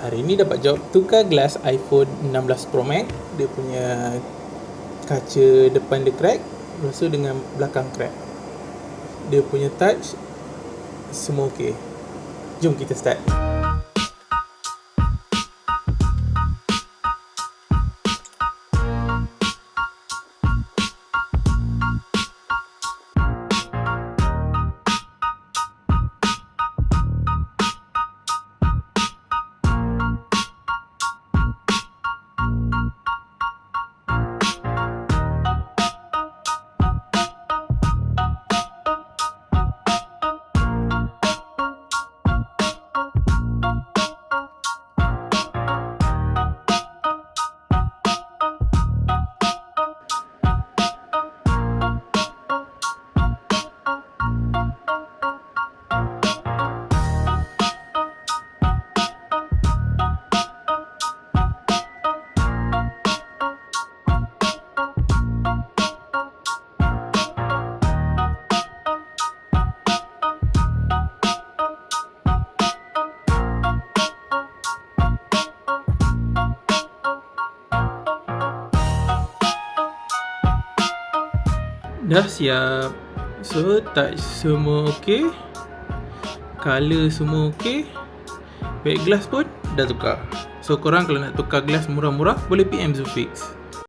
Hari ni dapat jawab tukar glass iPhone 16 Pro Max. Dia punya kaca depan dia crack, lepas tu dengan belakang crack. Dia punya touch semua okey. Jom kita start. Dah siap. So touch semua okey, color semua okey, back glass pun dah tukar. So korang kalau nak tukar glass murah-murah boleh PM Zufix.